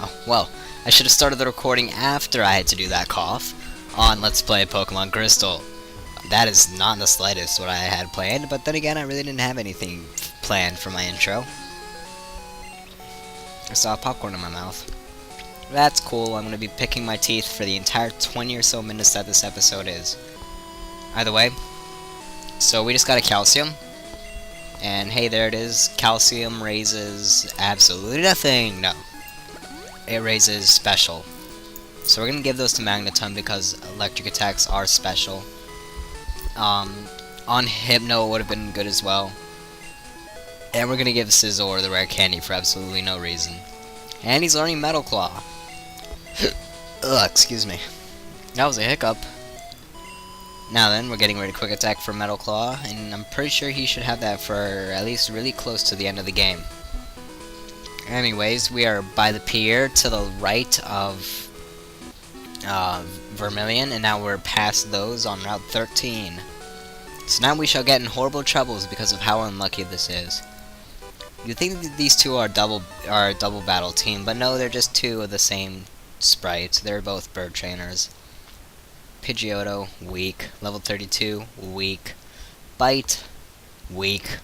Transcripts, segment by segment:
Oh, well, I should have started the recording after I had to do that cough on Let's Play Pokemon Crystal. That is not in the slightest what I had planned, but then again, I really didn't have anything planned for my intro. I saw popcorn in my mouth. That's cool. I'm going to be picking my teeth for the entire 20 or so minutes that this episode is. Either way, so we just got a calcium. And hey, there it is. Calcium raises absolutely nothing. No. It raises special. So we're going to give those to Magneton because electric attacks are special. On Hypno it would have been good as well. And we're going to give Scizor the rare candy for absolutely no reason. And he's learning Metal Claw. Ugh, excuse me. That was a hiccup. Now then, we're getting ready to quick attack for Metal Claw, and I'm pretty sure he should have that for at least really close to the end of the game. Anyways, we are by the pier to the right of Vermilion, and now we're past those on Route 13. So now we shall get in horrible troubles because of how unlucky this is. You'd think that these two are a double battle team, but no, they're just two of the same sprite. They're both bird trainers. Pidgeotto, weak. Level 32, weak. Bite, weak.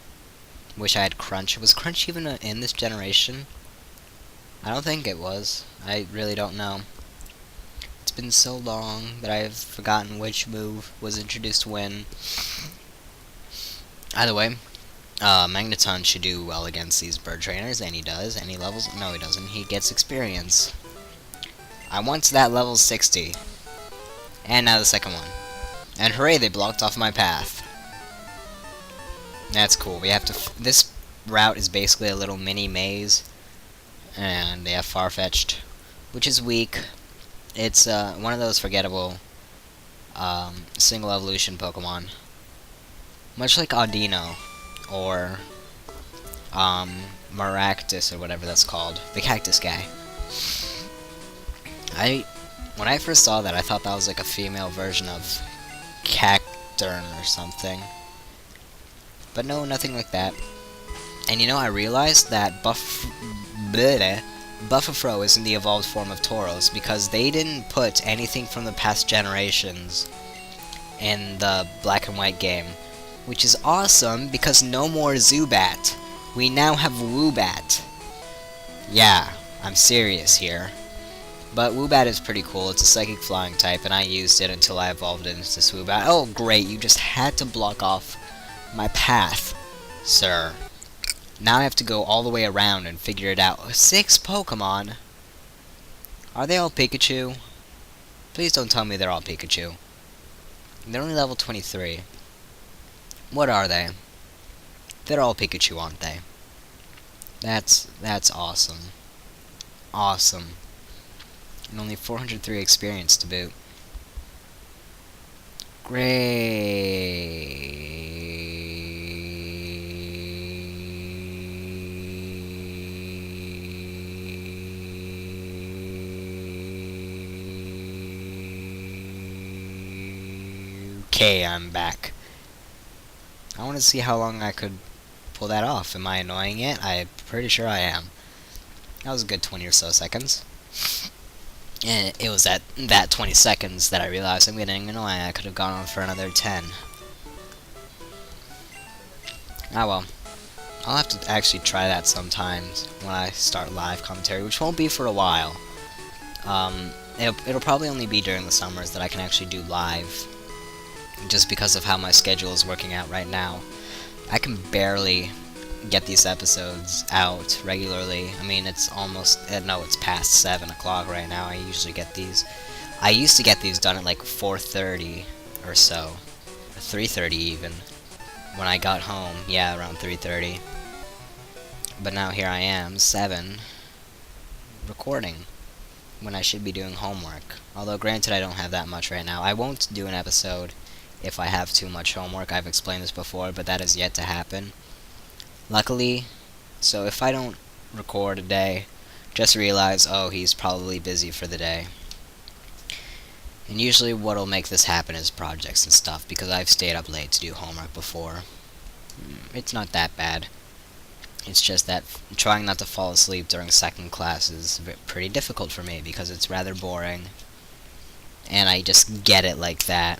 Wish I had Crunch. Was Crunch even in this generation? I don't think it was. I really don't know. It's been so long that I've forgotten which move was introduced when. Either way, Magneton should do well against these bird trainers, and he does. And he levels. No, he doesn't. He gets experience. I want that level 60. And now the second one. And hooray, they blocked off my path. That's cool. We have to. This route is basically a little mini maze. And they have Farfetch'd, which is weak. It's one of those forgettable single evolution Pokemon. Much like Audino or Maractus or whatever that's called. The cactus guy. When I first saw that, I thought that was like a female version of Cacturn or something. But no, nothing like that. And you know, I realized that Buffafro isn't the evolved form of Tauros because they didn't put anything from the past generations in the black and white game. Which is awesome because no more Zubat. We now have Woobat. Yeah, I'm serious here. But Woobat is pretty cool. It's a psychic flying type, and I used it until I evolved it into Swoobat. Oh, great, you just had to block off my path, sir. Now I have to go all the way around and figure it out. 6 Pokemon? Are they all Pikachu? Please don't tell me they're all Pikachu. They're only level 23. What are they? They're all Pikachu, aren't they? That's awesome. Awesome. And only 403 experience to boot. Okay, I'm back. I want to see how long I could pull that off. Am I annoying it? I'm pretty sure I am. That was a good 20 or so seconds. And it was at that 20 seconds that I realized I'm getting annoying. I could have gone on for another 10. Ah well. I'll have to actually try that sometimes when I start live commentary, which won't be for a while. It'll probably only be during the summers that I can actually do live. Just because of how my schedule is working out right now. I can barely get these episodes out regularly. I mean, it's almost, no, it's past 7 o'clock right now. I usually get these. I used to get these done at like 4:30 or so. Or 3:30 even. When I got home. Yeah, around 3:30. But now here I am, 7, recording. When I should be doing homework. Although granted, I don't have that much right now. I won't do an episode if I have too much homework. I've explained this before, but that is yet to happen. Luckily, so if I don't record a day, just realize, oh, he's probably busy for the day. And usually what'll make this happen is projects and stuff, because I've stayed up late to do homework before. It's not that bad. It's just that trying not to fall asleep during second class is pretty difficult for me because it's rather boring. And I just get it like that.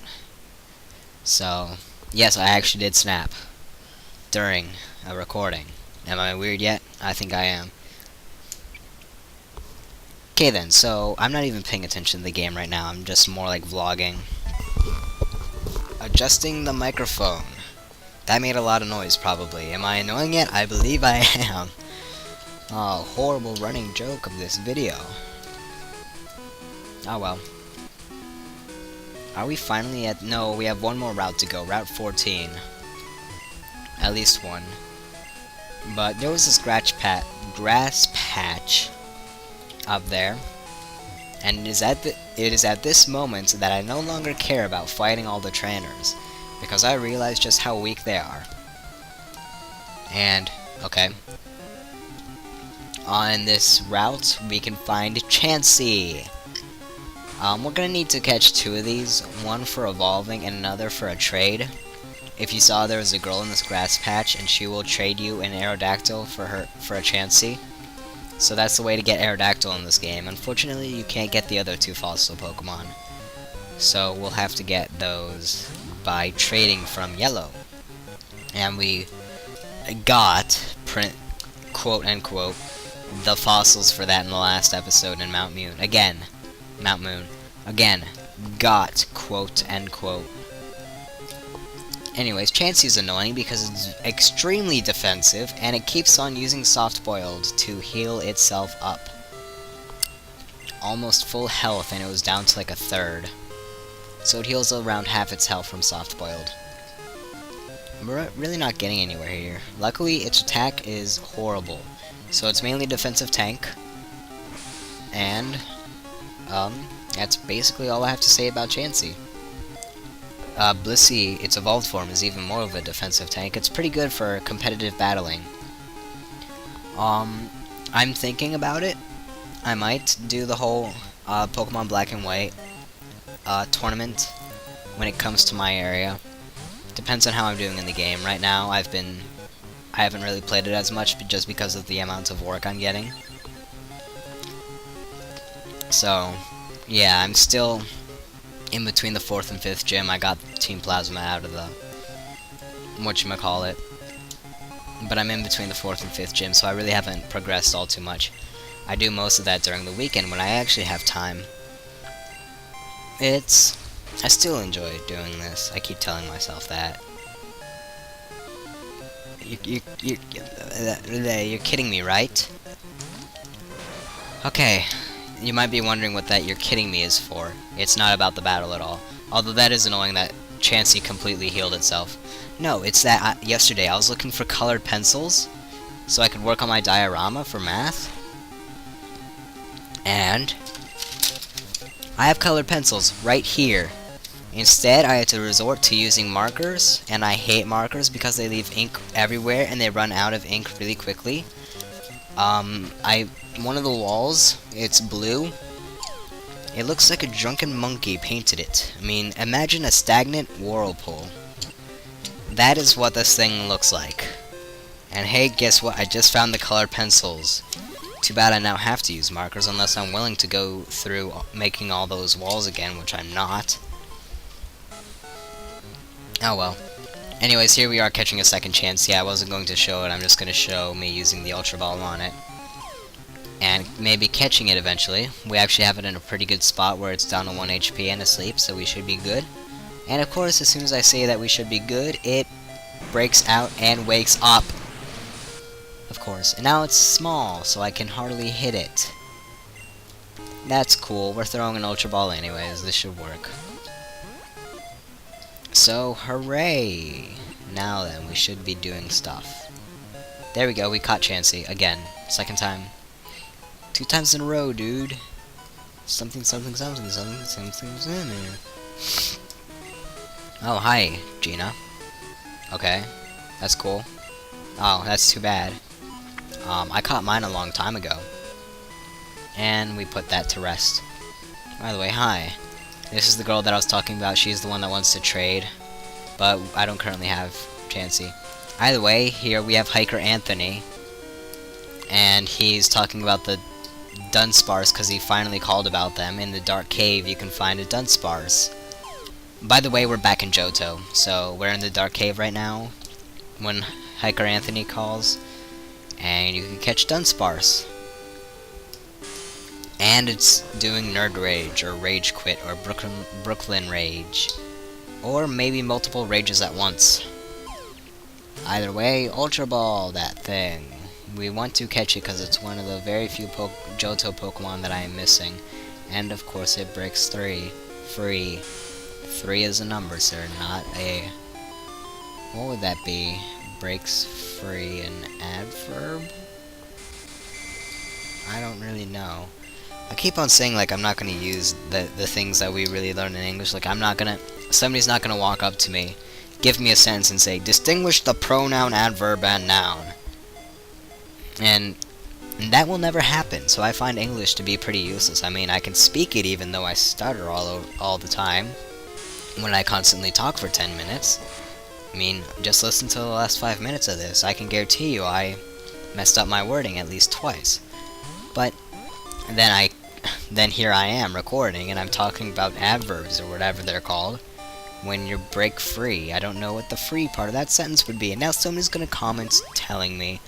So, yes, I actually did snap during a recording. Am I weird yet? I think I am. Okay then, so I'm not even paying attention to the game right now. I'm just more like vlogging. Adjusting the microphone. That made a lot of noise, probably. Am I annoying it? I believe I am. Oh, horrible running joke of this video. Oh well. Are we finally at... No, we have one more route to go. Route 14. At least one. But there was this grass patch up there. And it is at this moment that I no longer care about fighting all the trainers. Because I realize just how weak they are. And, okay. On this route, we can find Chansey. We're gonna need to catch 2 of these, one for evolving and another for a trade. If you saw, there was a girl in this grass patch, and she will trade you an Aerodactyl for a Chansey. So that's the way to get Aerodactyl in this game. Unfortunately, you can't get the other 2 fossil Pokemon. So we'll have to get those by trading from Yellow. And we got, quote unquote, the fossils for that in the last episode in Mount Moon. Again, got, quote unquote. Anyways, Chansey's annoying because it's extremely defensive, and it keeps on using Soft Boiled to heal itself up. Almost full health, and it was down to like a third. So it heals around half its health from Soft Boiled. We're really not getting anywhere here. Luckily, its attack is horrible. So it's mainly defensive tank. And, that's basically all I have to say about Chansey. Blissey, its evolved form, is even more of a defensive tank. It's pretty good for competitive battling. I'm thinking about it. I might do the whole Pokemon Black and White tournament when it comes to my area. Depends on how I'm doing in the game. Right now, I haven't really played it as much just because of the amount of work I'm getting. So, yeah, I'm still in between the 4th and 5th gym. I got Team Plasma out of the whatchamacallit. But I'm in between the 4th and 5th gym, so I really haven't progressed all too much. I do most of that during the weekend when I actually have time. I still enjoy doing this. I keep telling myself that. You're kidding me, right? Okay. You might be wondering what that "you're kidding me" is for. It's not about the battle at all. Although that is annoying that Chansey completely healed itself. No, it's that yesterday I was looking for colored pencils so I could work on my diorama for math. And I have colored pencils right here. Instead, I had to resort to using markers, and I hate markers because they leave ink everywhere and they run out of ink really quickly. One of the walls, it's blue. It looks like a drunken monkey painted it. I mean, imagine a stagnant whirlpool. That is what this thing looks like. And hey, guess what? I just found the colored pencils. Too bad I now have to use markers unless I'm willing to go through making all those walls again, which I'm not. Oh well. Anyways, here we are catching a second chance. Yeah, I wasn't going to show it. I'm just going to show me using the Ultra Ball on it. And maybe catching it eventually. We actually have it in a pretty good spot where it's down to 1 HP and asleep, so we should be good. And of course, as soon as I say that we should be good, it breaks out and wakes up. Of course. And now it's small, so I can hardly hit it. That's cool. We're throwing an Ultra Ball anyways. This should work. So, hooray! Now then, we should be doing stuff. There we go, we caught Chansey. Again. Second time. 2 times in a row, dude. Something. Oh, hi, Gina. Okay. That's cool. Oh, that's too bad. I caught mine a long time ago. And we put that to rest. By the way, hi. This is the girl that I was talking about. She's the one that wants to trade. But I don't currently have Chansey. Either way, here we have Hiker Anthony. and he's talking about the Dunsparce because he finally called about them. In the dark cave, you can find a Dunsparce. By the way, we're back in Johto, so we're in the dark cave right now when Hiker Anthony calls, and you can catch Dunsparce. And it's doing Nerd Rage, or Rage Quit, or Brooklyn Rage. Or maybe multiple rages at once. Either way, Ultra Ball that thing. We want to catch it because it's one of the very few Johto Pokemon that I am missing. And of course it breaks 3. Free. 3 is a number, sir, not a... What would that be? Breaks free, an adverb? I don't really know. I keep on saying like I'm not going to use the things that we really learn in English. Like I'm not going to... Somebody's not going to walk up to me, give me a sentence and say, distinguish the pronoun, adverb, and noun. And that will never happen, so I find English to be pretty useless. I mean, I can speak it even though I stutter all the time when I constantly talk for 10 minutes. I mean, just listen to the last 5 minutes of this. I can guarantee you I messed up my wording at least twice. But then here I am recording and I'm talking about adverbs or whatever they're called when you're break free. I don't know what the free part of that sentence would be. And now somebody's gonna comment telling me.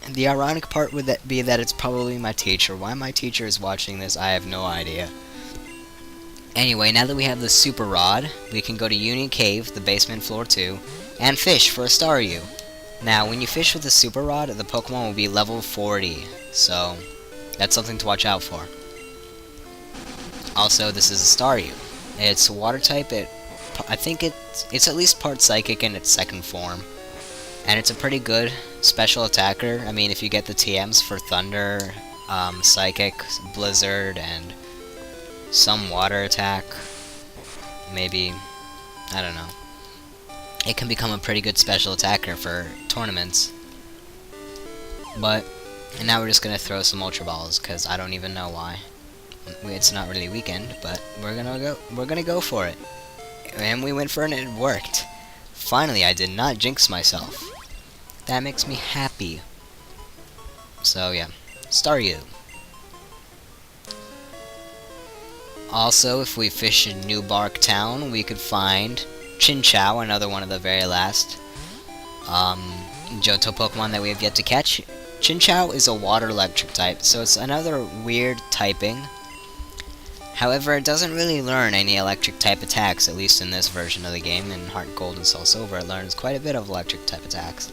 And the ironic part would be that it's probably my teacher. Why my teacher is watching this, I have no idea. Anyway, now that we have the Super Rod, we can go to Union Cave, the basement floor 2, and fish for a Staryu. Now, when you fish with the Super Rod, the Pokemon will be level 40, so that's something to watch out for. Also, this is a Staryu. It's water type. I think it's at least part psychic in its second form. And it's a pretty good special attacker. I mean, if you get the TMs for Thunder, Psychic, Blizzard, and some water attack, maybe, I don't know. It can become a pretty good special attacker for tournaments. But, and now we're just gonna throw some Ultra Balls, because I don't even know why. It's not really weekend, but we're gonna go for it. And we went for it and it worked. Finally, I did not jinx myself. That makes me happy. So yeah, Staryu. Also, if we fish in New Bark Town, we could find Chinchou, another one of the very last Johto Pokemon that we have yet to catch. Chinchou is a water electric type, so it's another weird typing. However, it doesn't really learn any electric type attacks, at least in this version of the game. In Heart Gold and Soul Silver, it learns quite a bit of electric type attacks.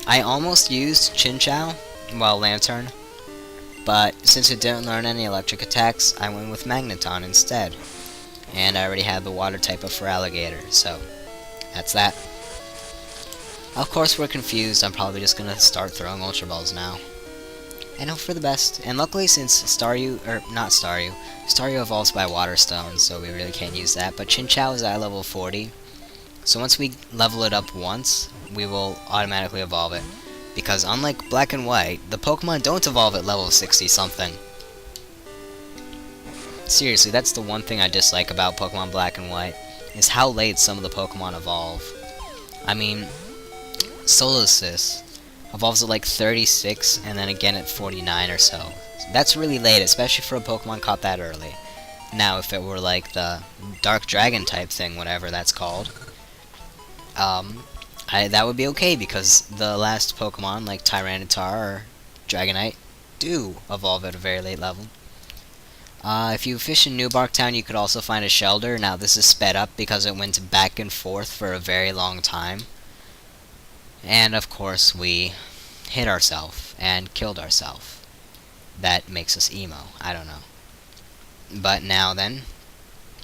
I almost used Chinchou, well, Lantern, but since it didn't learn any electric attacks, I went with Magneton instead. And I already had the water type of Feraligatr, so that's that. Of course, we're confused. I'm probably just gonna start throwing Ultra Balls now. And hope for the best. And luckily, since Staryu evolves by Water Stone, so we really can't use that. But Chinchou is at level 40, so once we level it up once, we will automatically evolve it. Because unlike Black and White, the Pokemon don't evolve at level 60 something. Seriously, that's the one thing I dislike about Pokemon Black and White, is how late some of the Pokemon evolve. I mean, Solosis evolves at like 36, and then again at 49 or so. That's really late, especially for a Pokemon caught that early. Now, if it were like the Dark Dragon type thing, whatever that's called, that would be okay, because the last Pokemon, like Tyranitar or Dragonite, do evolve at a very late level. If you fish in New Bark Town, you could also find a Shelder. Now, this is sped up because it went back and forth for a very long time. And, of course, we hit ourselves and killed ourselves. That makes us emo. I don't know. But now then,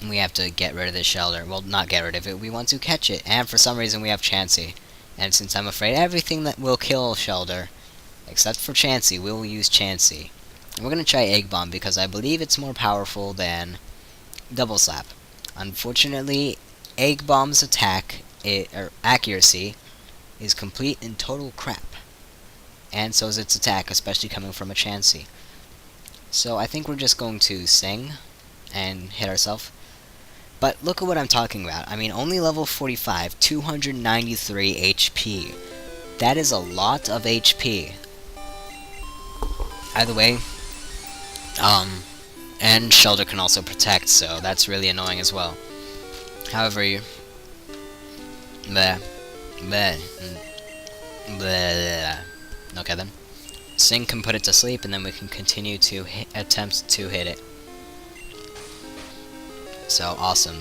we have to get rid of this Shelder. Well, not get rid of it. We want to catch it. And for some reason, we have Chansey. And since I'm afraid everything that will kill Shelder, except for Chansey, we will use Chansey. And we're going to try Egg Bomb because I believe it's more powerful than Double Slap. Unfortunately, Egg Bomb's attack, or accuracy, is complete and total crap. And so is its attack, especially coming from a Chansey. So I think we're just going to sing and hit ourselves. But look at what I'm talking about. I mean, only level 45, 293 HP. That is a lot of HP. Either way, and Shelter can also protect, so that's really annoying as well. However, you... Bleh. Bleh. Bleh. Okay then. Sing can put it to sleep, and then we can continue to attempt to hit it. So, awesome.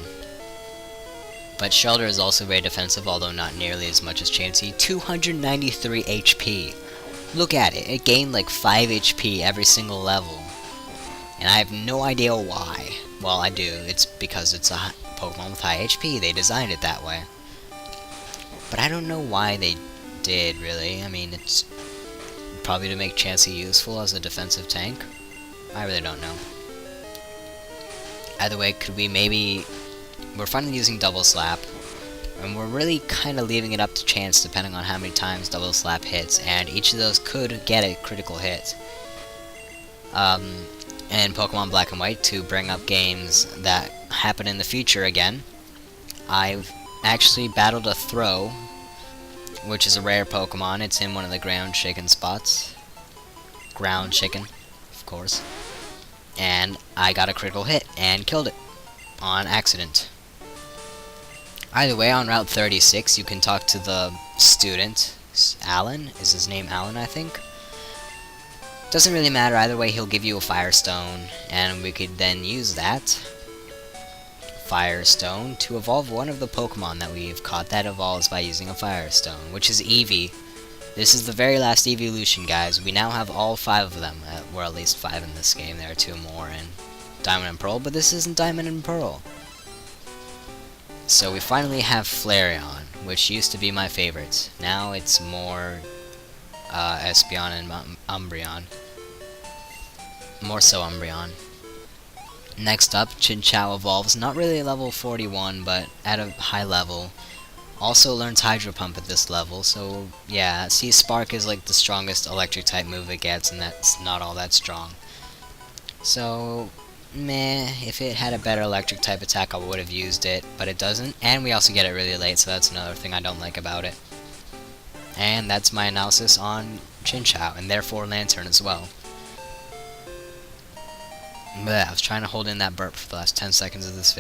But Shelter is also very defensive, although not nearly as much as Chansey. 293 HP. Look at it. It gained like 5 HP every single level. And I have no idea why. Well, I do. It's because it's a Pokemon with high HP. They designed it that way. But I don't know why they did, really. I mean, it's probably to make Chansey useful as a defensive tank. I really don't know. Either way, could we maybe... We're finally using Double Slap, and we're really kind of leaving it up to chance depending on how many times Double Slap hits, and each of those could get a critical hit. And Pokemon Black and White, to bring up games that happen in the future again, I've actually battled a Throw, which is a rare Pokemon. It's in one of the ground chicken spots. Ground chicken, of course. And I got a critical hit and killed it on accident. Either way, on Route 36, you can talk to the student. Alan? Is his name Alan, I think? Doesn't really matter. Either way, he'll give you a Firestone, and we could then use that Firestone to evolve one of the Pokemon that we've caught that evolves by using a Firestone, which is Eevee. This is the very last evolution, guys. We now have all 5 of them. Well, at least 5 in this game. There are 2 more in Diamond and Pearl, but this isn't Diamond and Pearl. So we finally have Flareon, which used to be my favorite. Now it's more Espeon and Umbreon. More so Umbreon. Next up, Chinchou evolves, not really level 41, but at a high level. Also learns Hydro Pump at this level, so yeah, see, Spark is like the strongest electric type move it gets, and that's not all that strong. So, meh, if it had a better electric type attack I would have used it, but it doesn't, and we also get it really late, so that's another thing I don't like about it. And that's my analysis on Chinchou, and therefore Lantern as well. Bleh, I was trying to hold in that burp for the last 10 seconds of this video.